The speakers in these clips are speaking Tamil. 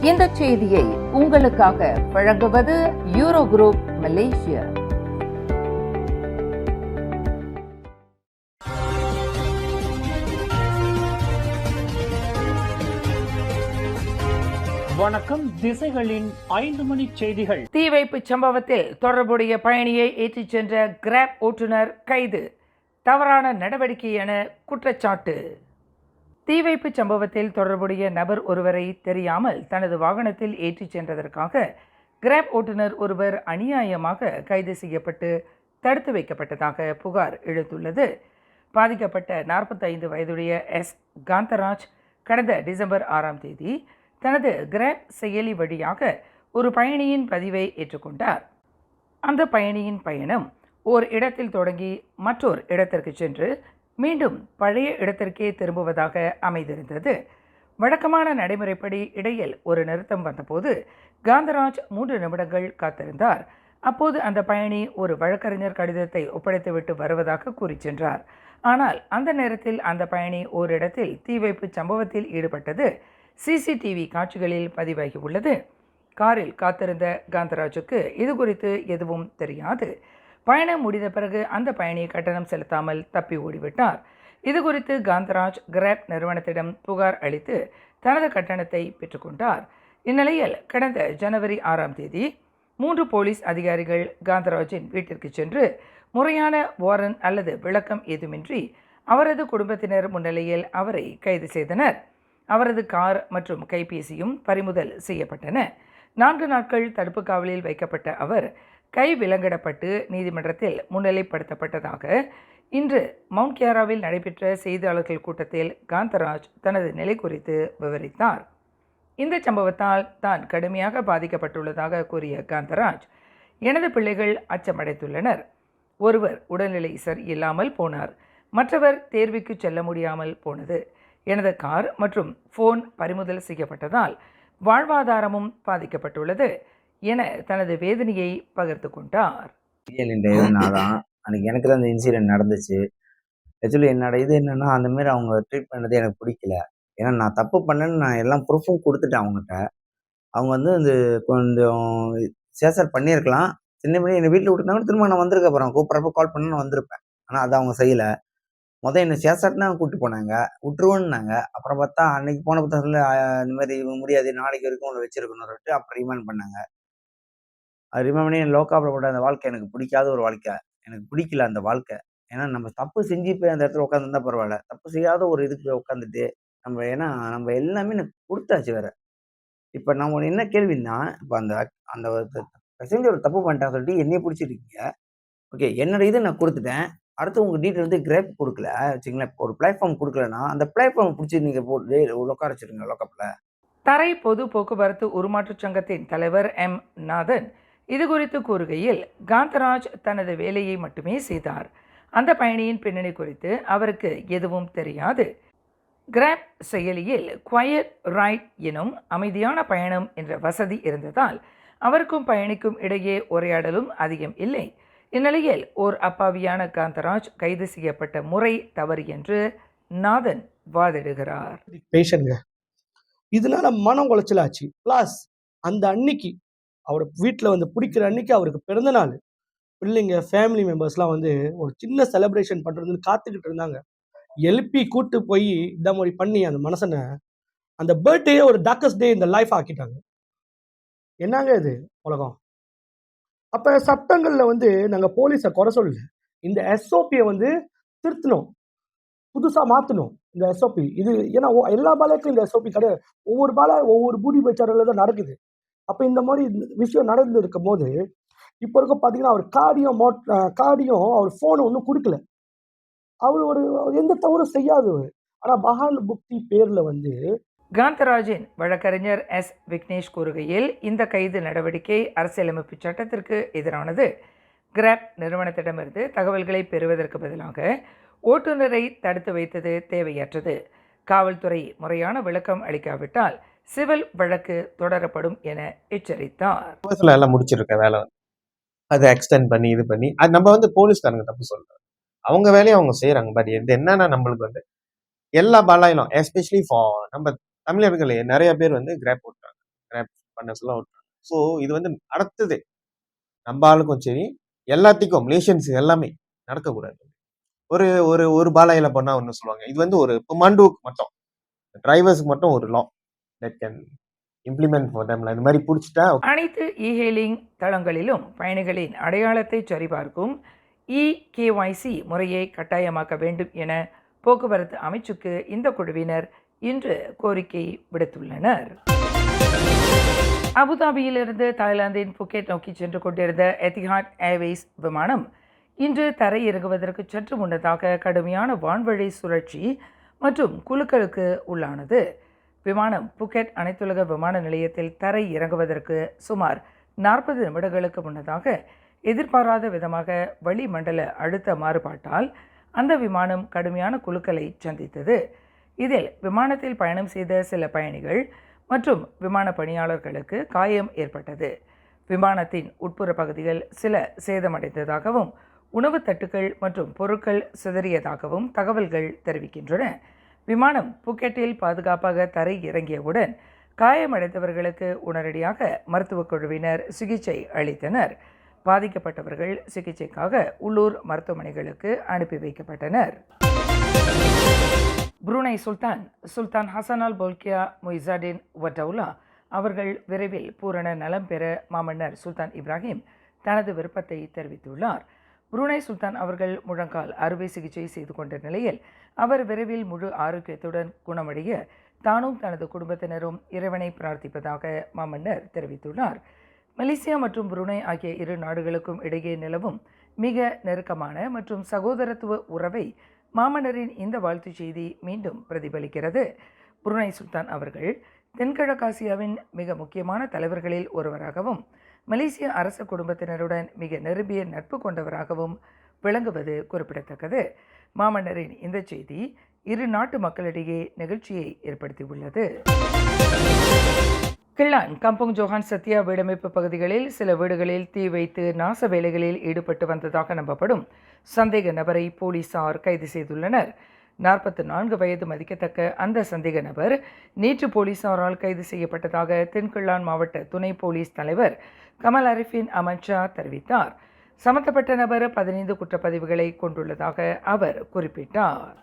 இந்த செய்தியை உங்களுக்காக வழங்குவது யூரோ குரூப் மலேசியா. வணக்கம். திசைகளின் 5 மணி செய்திகள். தீ வைப்பு சம்பவத்தில் தொடர்புடைய பயணியை ஏற்றிச் சென்ற கிராப் ஓட்டுநர் கைது, தவறான நடவடிக்கை என குற்றச்சாட்டு. தீ வைப்பு சம்பவத்தில் தொடர்புடைய நபர் ஒருவரை தெரியாமல் தனது வாகனத்தில் ஏற்றிச் சென்றதற்காக கிராப் ஓட்டுநர் ஒருவர் அநியாயமாக கைது செய்யப்பட்டு தடுத்து வைக்கப்பட்டதாக புகார் எழுந்துள்ளது. பாதிக்கப்பட்ட 45 வயதுடைய எஸ். காந்தராஜ் கடந்த டிசம்பர் 6ஆம் தேதி தனது கிராப் செயலி வழியாக ஒரு பயணியின் பதிவை ஏற்றுக்கொண்டார். அந்த பயணியின் பயணம் ஓர் இடத்தில் தொடங்கி மற்றொரு இடத்திற்கு சென்று மீண்டும் பழைய இடத்திற்கே திரும்புவதாக அமைந்திருந்தது. வழக்கமான நடைமுறைப்படி இடையில் ஒரு நிறுத்தம் வந்தபோது காந்தராஜ் 3 நிமிடங்கள் காத்திருந்தார். அப்போது அந்த பயணி ஒரு வழக்கறிஞர் கடிதத்தை ஒப்படைத்துவிட்டு வருவதாக கூறி சென்றார். ஆனால் அந்த நேரத்தில் அந்த பயணி ஓரிடத்தில் தீ வைப்பு சம்பவத்தில் ஈடுபட்டது சிசிடிவி காட்சிகளில் பதிவாகி உள்ளது. காரில் காத்திருந்த காந்தராஜுக்கு இது குறித்து எதுவும் தெரியாது. பயணம் முடிந்த பிறகு அந்த பயணி கட்டணம் செலுத்தாமல் தப்பி ஓடிவிட்டார். இது குறித்து காந்தராஜ் கிராப் நிறுவனத்திடம் புகார் அளித்து தனது கட்டணத்தை பெற்றுக்கொண்டார். இந்நிலையில் கடந்த ஜனவரி 6ஆம் தேதி 3 போலீஸ் அதிகாரிகள் காந்தராஜின் வீட்டிற்கு சென்று முறையான வாரண்ட் அல்லது விளக்கம் ஏதுமின்றி அவரது குடும்பத்தினர் முன்னிலையில் அவரை கைது செய்தனர். அவரது கார் மற்றும் கைபேசியும் பறிமுதல் செய்யப்பட்டன. 4 நாட்கள் தடுப்பு காவலில் வைக்கப்பட்ட அவர் கை விலங்கிடப்பட்டு நீதிமன்றத்தில் முன்னிலைப்படுத்தப்பட்டதாக இன்று மவுண்ட் கியாராவில் நடைபெற்ற செய்தியாளர்கள் கூட்டத்தில் காந்தராஜ் தனது நிலை குறித்து விவரித்தார். இந்த சம்பவத்தால் தான் கடுமையாக பாதிக்கப்பட்டுள்ளதாக கூறிய காந்தராஜ், எனது பிள்ளைகள் அச்சமடைந்துள்ளனர். ஒருவர் உடல்நிலை சரியில்லாமல் போனார், மற்றவர் தேர்வுக்கு செல்ல முடியாமல் போனது. எனது கார் மற்றும் ஃபோன் பறிமுதல் செய்யப்பட்டதால் வாழ்வாதாரமும் பாதிக்கப்பட்டுள்ளது என தனது வேதனையை பகிர்ந்து கொண்டார். அன்னைக்கு எனக்கு தான் இந்த இன்சிடென்ட் நடந்துச்சு. ஆக்சுவலி என்னோட இது என்னன்னா, அந்த மாதிரி அவங்க ட்ரீட் பண்ணது எனக்கு பிடிக்கல. ஏன்னா நான் தப்பு பண்ணேன்னு நான் எல்லாம் ப்ரூஃபும் கொடுத்துட்டேன் அவங்ககிட்ட. அவங்க வந்து இந்த கொஞ்சம் சேசர் பண்ணியிருக்கலாம். சின்ன பண்ணி என்னை வீட்டில் விட்டுருந்தாங்க. திரும்ப நான் வந்திருக்க அப்புறம் கூப்பிட்றப்ப கால் பண்ண நான் வந்திருப்பேன். ஆனால் அதை அவங்க செய்யலை. என்னை சேசாட்னா கூப்பிட்டு போனாங்க, விட்டுருவோன்னாங்க. அப்புறம் பார்த்தா அன்னைக்கு போன பத்திரத்தில் இந்த மாதிரி இவங்க முடியாது, நாளைக்கு வரைக்கும் உங்களை வச்சிருக்கணும்னு சொல்லிட்டு அப்புறம் ரிமாண்ட் பண்ணாங்க. அது ரிமாண்ட் பண்ணி என் லோக்காப்பில் போட்ட அந்த வாழ்க்கை எனக்கு பிடிக்காத ஒரு வாழ்க்கை. எனக்கு பிடிக்கல அந்த வாழ்க்கை. ஏன்னா நம்ம தப்பு செஞ்சு போய் அந்த இடத்துல உட்காந்துருந்தா பரவாயில்ல. தப்பு செய்யாத ஒரு இதுக்கு போய் உட்காந்துட்டு ஏன்னா நம்ம எல்லாமே எனக்கு கொடுத்தாச்சு வேற. இப்போ நம்ம என்ன கேள்வின்னா, இப்போ அந்த அந்த பேசஞ்சர் ஒரு தப்பு பண்ணிட்டான்னு சொல்லிட்டு என்னைய பிடிச்சிருக்கீங்க. ஓகே, என்னோட இதை நான் கொடுத்துட்டேன். அடுத்து உங்க டீட்டெயில் வந்து கிராப் கொடுக்கல வச்சுங்களேன். ஒரு பிளாட்ஃபார்ம் கொடுக்கலன்னா அந்த பிளாட்ஃபார்ம் பிடிச்சி நீங்க போட்டு உட்கார வச்சிருங்க லோக்கப்ல. தரை பொது போக்குவரத்து உருமாற்று சங்கத்தின் தலைவர் எம். நாதன் இது குறித்து கூறுகையில், காந்தராஜ் தனது வேலையை மட்டுமே செய்தார். அந்த பயணியின் பின்னணி குறித்து அவருக்கு எதுவும் தெரியாது. கிராப் செயலியில் குவயட் ரைட் எனும் அமைதியான பயணம் என்ற வசதி இருந்ததால் அவருக்கும் பயணிக்கும் இடையே உரையாடலும் அதிகம் இல்லை. இந்நிலையில் ஓர் அப்பாவியான காந்தராஜ் கைது செய்யப்பட்ட முறை தவறு என்று நாதன் வாதிடுகிறார். இதனால மனம் உளைச்சலாச்சு. பிளஸ் அந்த அன்னைக்கு அவர் வீட்டில் வந்து பிடிக்கிற அன்னைக்கு அவருக்கு பிறந்த நாள். பிள்ளைங்க ஃபேமிலி மெம்பர்ஸ்லாம் வந்து ஒரு சின்ன செலிப்ரேஷன் பண்ணுறதுன்னு காத்துக்கிட்டு இருந்தாங்க. எழுப்பி கூட்டு போய் இந்த மாதிரி பண்ணி அந்த மனுஷனை அந்த பர்த்டே ஒரு டார்க்கஸ்ட் டே இந்த லைஃப் ஆக்கிட்டாங்க. என்னங்க இது உலகம்? அப்போ சட்டங்களில் வந்து நாங்கள் போலீஸை குறை சொல்லல. இந்த எஸ்ஓபியை வந்து திருத்தணும், புதுசாக மாற்றணும் இந்த எஸ்ஓபி. இது ஏன்னா எல்லா பாலைக்கும் இந்த எஸ்ஓபி கிடையாது. ஒவ்வொரு பாலை ஒவ்வொரு பூடி பச்சாரில் தான் நடக்குது. அப்போ இந்த மாதிரி விஷயம் நடந்து இருக்கும் போது இப்போ இருக்க பார்த்தீங்கன்னா அவர் கார்டியும் அவர் ஃபோனை ஒன்றும் கொடுக்கல. அவர் ஒரு எந்த தவறும் செய்யாதவர். ஆனால் மகான் புக்தி பேரில் வந்து காந்தராஜின் வழக்கறிஞர் எஸ். விக்னேஷ் கூறுகையில், இந்த கைது நடவடிக்கை அரசியலமைப்பு சட்டத்திற்கு எதிரானது. கிராப் நிறுவனத்திடமிருந்து தகவல்களை பெறுவதற்கு பதிலாக ஓட்டுநரை தடுத்து வைத்தது தேவையற்றது. காவல்துறை முறையான விளக்கம் அளிக்காவிட்டால் சிவில் வழக்கு தொடரப்படும் என எச்சரித்தார். எல்லாம் முடிச்சிருக்க வேலை அதை எக்ஸ்டெண்ட் பண்ணி இது பண்ணி அது நம்ம வந்து போலீஸ்காரங்க தப்பு சொல்றோம். அவங்க வேலையை அவங்க செய்யறாங்க. பட் இது என்னன்னா, நம்மளுக்கு வந்து எல்லா பாலாயிலும் எஸ்பெஷலி ஃபார் நம்ம தமிழர்களே நிறைய பேர் வந்து கிராப் ஓட்டுறாங்க. கிராப் பண்ண சொல்ல விட்டாங்க. ஸோ இது வந்து அடுத்தது நம்ம ஆளுக்கும் சரி, எல்லாத்துக்கும் மலேசியன்ஸ் எல்லாமே நடக்கக்கூடாது. ஒரு ஒரு ஒரு பாலாயில பண்ணா ஒண்ணு சொல்லுவாங்க. இது வந்து ஒரு மண்டுவுக்கு மட்டும், டிரைவர்ஸ்க்கு மட்டும் ஒரு லா that can implement for them. இந்த மாதிரி பிடிச்சிட்டா அனைத்து இ-ஹெயிலிங் தளங்களிலும் பயணிகளின் அடையாளத்தை சரிபார்க்கும் இ-கேஒய்சி முறையை கட்டாயமாக்க வேண்டும் என போக்குவரத்து அமைச்சுக்கு இந்த குழுவினர் இன்று கோரிக்கை விடுத்துள்ளனர். அபுதாபியிலிருந்து தாய்லாந்தின் புக்கெட் நோக்கி சென்று கொண்டிருந்த எத்திஹாட் ஏர்வேஸ் விமானம் இன்று தரையிறங்குவதற்கு சற்று முன்னதாக கடுமையான வான்வழி சுழற்சி மற்றும் குலுக்கலுக்கு உள்ளானது. விமானம் புக்கெட் அனைத்துலக விமான நிலையத்தில் தரை இறங்குவதற்கு சுமார் 40 நிமிடங்களுக்கு முன்னதாக எதிர்பாராத விதமாக வளிமண்டல அழுத்த மாறுபாட்டால் அந்த விமானம் கடுமையான குலுக்கலை சந்தித்தது. இதில் விமானத்தில் பயணம் செய்த சில பயணிகள் மற்றும் விமான பணியாளர்களுக்கு காயம் ஏற்பட்டது. விமானத்தின் உட்புற பகுதிகள் சில சேதமடைந்ததாகவும் உணவு தட்டுகள் மற்றும் பொருட்கள் சிதறியதாகவும் தகவல்கள் தெரிவிக்கின்றன. விமானம் புக்கெட்டில் பாதுகாப்பாக தரை இறங்கியவுடன் காயமடைந்தவர்களுக்கு உடனடியாக மருத்துவக் குழுவினர் சிகிச்சை அளித்தனர். பாதிக்கப்பட்டவர்கள் சிகிச்சைக்காக உள்ளூர் மருத்துவமனைகளுக்கு அனுப்பி வைக்கப்பட்டனர். புரூனை சுல்தான் ஹசன் அல் போல்கியா முய்சாடின் வட்டவுலா அவர்கள் விரைவில் பூரண நலம் பெற மாமன்னர் சுல்தான் இப்ராஹிம் தனது விருப்பத்தை தெரிவித்துள்ளார். புரூனை சுல்தான் அவர்கள் முழங்கால் அறுவை சிகிச்சை செய்து கொண்ட நிலையில் அவர் விரைவில் முழு ஆரோக்கியத்துடன் குணமடைய தானும் தனது குடும்பத்தினரும் இறைவனை பிரார்த்திப்பதாக மாமன்னர் தெரிவித்துள்ளார். மலேசியா மற்றும் புரூனை ஆகிய இரு நாடுகளுக்கும் இடையே நிலவும் மிக நெருக்கமான மற்றும் சகோதரத்துவ உறவை மாமன்னரின் இந்த வாழ்த்துச் செய்தி மீண்டும் பிரதிபலிக்கிறது. புரூனை சுல்தான் அவர்கள் தென்கிழக்காசியாவின் மிக முக்கியமான தலைவர்களில் ஒருவராகவும் மலேசிய அரச குடும்பத்தினருடன் மிக நெருங்கிய நட்பு கொண்டவராகவும் விளங்குவது குறிப்பிடத்தக்கது. மாமன்னரின் இந்த செய்தி இரு நாட்டு மக்களிடையே நிகழ்ச்சியை ஏற்படுத்தியுள்ளது. கிள்ளான் கம்பங் ஜோஹான் சத்யா வீடமைப்பு பகுதிகளில் சில வீடுகளில் தீ வைத்து நாச வேலைகளில் ஈடுபட்டு வந்ததாக நம்பப்படும் சந்தேக நபரை போலீசார் கைது செய்துள்ளனர். 44 வயது மதிக்கத்தக்க அந்த சந்தேக நபர் நேற்று போலீசாரால் கைது செய்யப்பட்டதாக தென்கிள்ளான் மாவட்ட துணை போலீஸ் தலைவர் கமல் அரிஃபின் அமன்ஷா தெரிவித்தார். சம்பந்தப்பட்ட நபர் 15 குற்றப்பதிவுகளை கொண்டுள்ளதாக அவர் குறிப்பிட்டார்.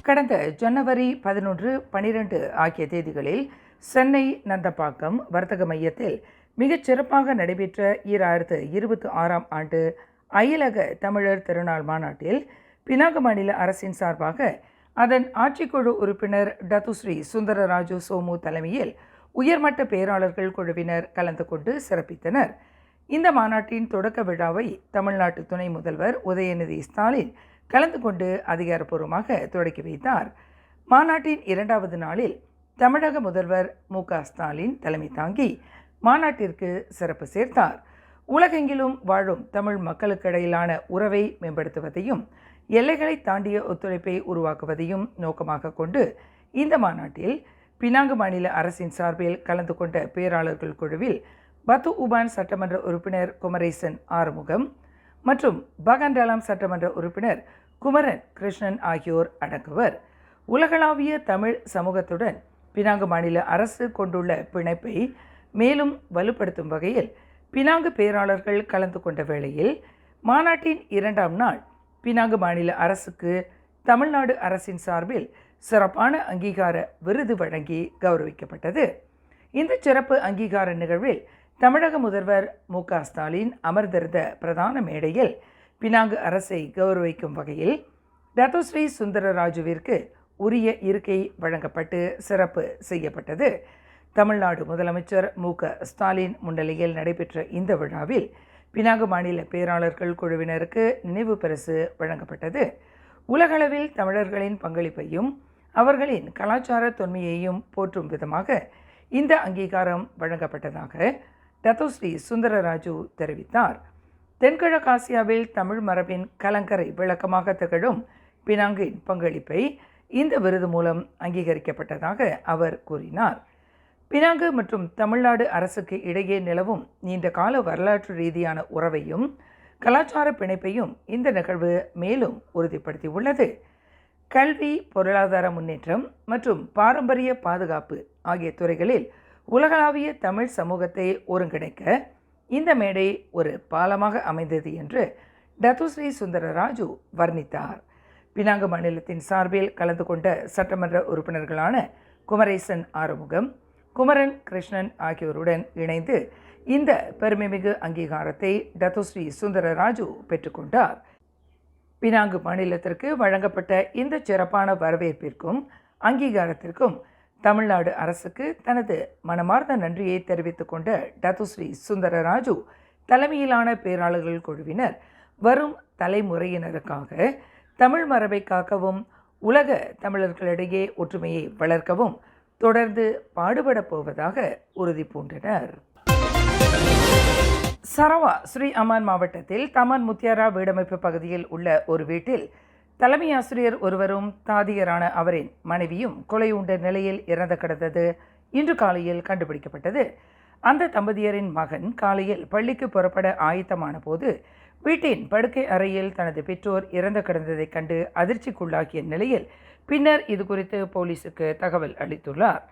கடந்த ஜனவரி 11, 12 ஆகிய தேதிகளில் சென்னை நந்தப்பாக்கம் வர்த்தக மையத்தில் மிகச் சிறப்பாக நடைபெற்ற 2026ஆம் ஆண்டு அயலக தமிழர் திருநாள் மாநாட்டில் பினாங்கு மாநில அரசின் சார்பாக அதன் ஆட்சிக்குழு உறுப்பினர் டத்துஸ்ரீ சுந்தரராஜு சோமு தலைமையில் உயர்மட்ட பேராளர்கள் குழுவினர் கலந்து கொண்டு சிறப்பித்தனர். இந்த மாநாட்டின் தொடக்க விழாவை தமிழ்நாட்டு துணை முதல்வர் உதயநிதி ஸ்டாலின் கலந்து கொண்டு அதிகாரப்பூர்வமாக தொடக்கி வைத்தார். மாநாட்டின் 2வது நாளில் தமிழக முதல்வர் மு.க. ஸ்டாலின் தலைமை தாங்கி மாநாட்டிற்கு சிறப்பு சேர்த்தார். உலகெங்கிலும் வாழும் தமிழ் மக்களுக்கிடையிலான உறவை மேம்படுத்துவதையும் எல்லைகளை தாண்டிய ஒத்துழைப்பை உருவாக்குவதையும் நோக்கமாக கொண்டு இந்த மாநாட்டில் பினாங்கு மாநில அரசின் சார்பில் கலந்து கொண்ட பேராளர்கள் குழுவில் பத்து உபான் சட்டமன்ற உறுப்பினர் குமரேசன் ஆறுமுகம் மற்றும் பகண்டாலாம் சட்டமன்ற உறுப்பினர் குமரன் கிருஷ்ணன் ஆகியோர் அடங்குவர். உலகளாவிய தமிழ் சமூகத்துடன் பினாங்கு மாநில அரசு கொண்டுள்ள பிணைப்பை மேலும் வலுப்படுத்தும் வகையில் பினாங்கு பேராளர்கள் கலந்து கொண்ட வேளையில் மாநாட்டின் 2ஆம் நாள் பினாங்கு மாநில அரசுக்கு தமிழ்நாடு அரசின் சார்பில் சிறப்பான அங்கீகார விருது வழங்கி கௌரவிக்கப்பட்டது. இந்த சிறப்பு அங்கீகார நிகழ்வில் தமிழக முதல்வர் மு.க. ஸ்டாலின் அமர்ந்திருந்த பிரதான மேடையில் பினாங்கு அரசை கௌரவிக்கும் வகையில் டத்துஸ்ரீ சுந்தரராஜுவிற்கு உரிய இருக்கை வழங்கப்பட்டு சிறப்பு செய்யப்பட்டது. தமிழ்நாடு முதலமைச்சர் மு.க. ஸ்டாலின் முன்னிலையில் நடைபெற்ற இந்த விழாவில் பினாங்கு மாநில பேராளர்கள் குழுவினருக்கு நினைவு பரிசு வழங்கப்பட்டது. உலகளவில் தமிழர்களின் பங்களிப்பையும் அவர்களின் கலாச்சார தொன்மையையும் போற்றும் விதமாக இந்த அங்கீகாரம் வழங்கப்பட்டதாக டத்துஸ்ரீ சுந்தரராஜு தெரிவித்தார். தென்கிழக்காசியாவில் தமிழ் மரபின் கலங்கரை விளக்கமாக திகழும் பினாங்கின் பங்களிப்பை இந்த விருது மூலம் அங்கீகரிக்கப்பட்டதாக அவர் கூறினார். பினாங்கு மற்றும் தமிழ்நாடு அரசுக்கு இடையே நிலவும் நீண்ட கால வரலாற்று ரீதியான உறவையும் கலாச்சார பிணைப்பையும் இந்த நிகழ்வு மேலும் உறுதிப்படுத்தியுள்ளது. கல்வி, பொருளாதார முன்னேற்றம் மற்றும் பாரம்பரிய பாதுகாப்பு ஆகிய துறைகளில் உலகளாவிய தமிழ் சமூகத்தை ஒருங்கிணைக்க இந்த மேடை ஒரு பாலமாக அமைந்தது என்று டத்துஸ்ரீ சுந்தரராஜு வர்ணித்தார். பினாங்கு மாநிலத்தின் சார்பில் கலந்து கொண்ட சட்டமன்ற உறுப்பினர்களான குமரேசன் ஆறுமுகம், குமரன் கிருஷ்ணன் ஆகியோருடன் இணைந்து இந்த பெருமைமிகு அங்கீகாரத்தை டத்துஸ்ரீ சுந்தரராஜு பெற்றுக்கொண்டார். பினாங்கு மாநிலத்திற்கு வழங்கப்பட்ட இந்த சிறப்பான வரவேற்பிற்கும் அங்கீகாரத்திற்கும் தமிழ்நாடு அரசுக்கு தனது மனமார்ந்த நன்றியை தெரிவித்துக் கொண்ட டத்துஸ்ரீ சுந்தரராஜு தலைமையிலான பேராளர்கள் குழுவினர் வரும் தலைமுறையினருக்காக தமிழ் மரபை காக்கவும் உலக தமிழர்களிடையே ஒற்றுமையை வளர்க்கவும் தொடர்ந்து பாடுபடப் போவதாக உறுதி பூண்டனர். சரவா ஸ்ரீ அமான் மாவட்டத்தில் தமான் முத்தியாரா வீடமைப்பு பகுதியில் உள்ள ஒரு வீட்டில் தலைமை ஆசிரியர் ஒருவரும் தாதியரான அவரின் மனைவியும் கொலை உண்ட நிலையில் இறந்து கிடந்தது இன்று காலையில் கண்டுபிடிக்கப்பட்டது. அந்த தம்பதியரின் மகன் காலையில் பள்ளிக்கு புறப்பட ஆயத்தமான போது வீட்டின் படுக்கை அறையில் தனது பெற்றோர் இறந்து கிடந்ததைக் கண்டு அதிர்ச்சிக்குள்ளாகிய நிலையில் பின்னர் இது குறித்து போலீசுக்கு தகவல் அளித்துள்ளார்.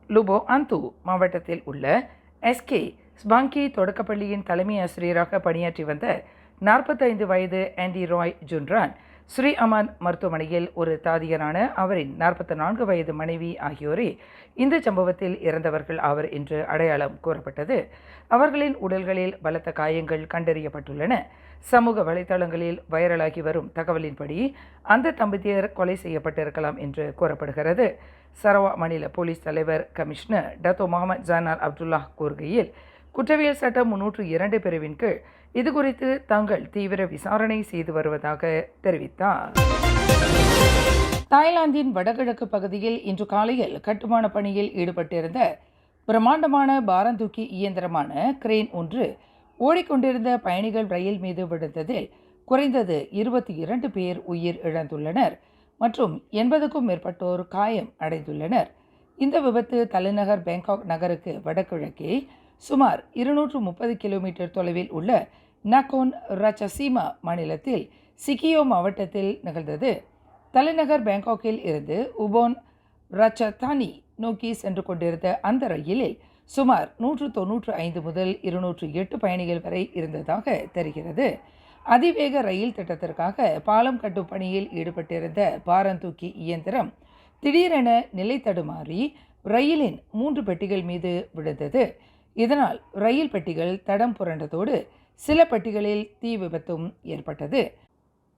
லுபோ அந்து மாவட்டத்தில் உள்ள எஸ்கே ஸ்பாங்கி தொடக்கப்பள்ளியின் தலைமை ஆசிரியராக பணியாற்றி வந்த 45 வயது ஆண்டி ராய் ஜுன்ரான் ஸ்ரீ அமான் மருத்துவமனையில் ஒரு தாதியரான அவரின் 44 வயது மனைவி ஆகியோரே இந்த சம்பவத்தில் இறந்தவர்கள் ஆவர் என்று அடையாளம் கூறப்பட்டது. அவர்களின் உடல்களில் பலத்த காயங்கள் கண்டறியப்பட்டுள்ளன. சமூக வலைதளங்களில் வைரலாகி வரும் தகவலின்படி அந்த தம்பதியர் கொலை செய்யப்பட்டிருக்கலாம் என்று கூறப்படுகிறது. சரவா மாநில போலீஸ் தலைவர் கமிஷனர் டத்தோ முகமது ஜானால் அப்துல்லா கூறுகையில், குற்றவியல் சட்டம் 302 பிரிவின் கீழ் இதுகுறித்து தாங்கள் தீவிர விசாரணை செய்து வருவதாக தெரிவித்தார். தாய்லாந்தின் வடகிழக்கு பகுதியில் இன்று காலையில் கட்டுமான பணியில் ஈடுபட்டிருந்த பிரம்மாண்டமான பாரந்தூக்கி இயந்திரமான கிரேன் ஒன்று ஓடிக்கொண்டிருந்த பயணிகள் ரயில் மீது விழுந்ததில் குறைந்தது 22 பேர் உயிர் இழந்துள்ளனர் மற்றும் 80க்கும் மேற்பட்டோர் காயம் அடைந்துள்ளனர். இந்த விபத்து தலைநகர் பேங்காக் நகருக்கு வடகிழக்கே சுமார் 230 கிலோமீட்டர் தொலைவில் உள்ள நகோன் ரச்சசீமா மாநிலத்தில் சிக்கியோ மாவட்டத்தில் நிகழ்ந்தது. தலைநகர் பேங்காக்கில் இருந்து உபோன் ரச்சதானி நோக்கி சென்று கொண்டிருந்த அந்த ரயிலில் சுமார் 195 முதல் 208 பயணிகள் வரை இருந்ததாக தெரிகிறது. அதிவேக ரயில் திட்டத்திற்காக பாலம் கட்டும் பணியில் ஈடுபட்டிருந்த பாரந்தூக்கி இயந்திரம் திடீரென நிலை தடுமாறி ரயிலின் 3 பெட்டிகள் மீது விழுந்தது. இதனால் ரயில் பெட்டிகள் தடம் புரண்டதோடு சில பெட்டிகளில் தீ விபத்தும் ஏற்பட்டது.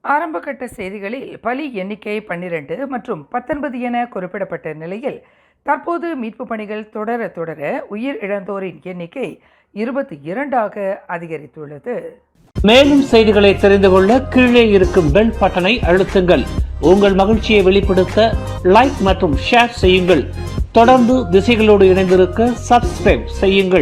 ஆரம்பகட்ட செய்திகளில் பலி எண்ணிக்கை 12 மற்றும் 19 என குறிப்பிடப்பட்ட நிலையில் தற்போது மீட்பு பணிகள் தொடர உயிர் இழந்தோரின் எண்ணிக்கை 22ஆக அதிகரித்துள்ளது. மேலும் செய்திகளை தெரிந்து கொள்ள கீழே இருக்கும் பெல் பட்டனை அழுத்துங்கள். உங்கள் மகிழ்ச்சியை வெளிப்படுத்த லைக் மற்றும் ஷேர் செய்யுங்கள். தொடர்ந்து திசைகளோடு இணைந்திருக்க சப்ஸ்கிரைப் செய்யுங்கள்.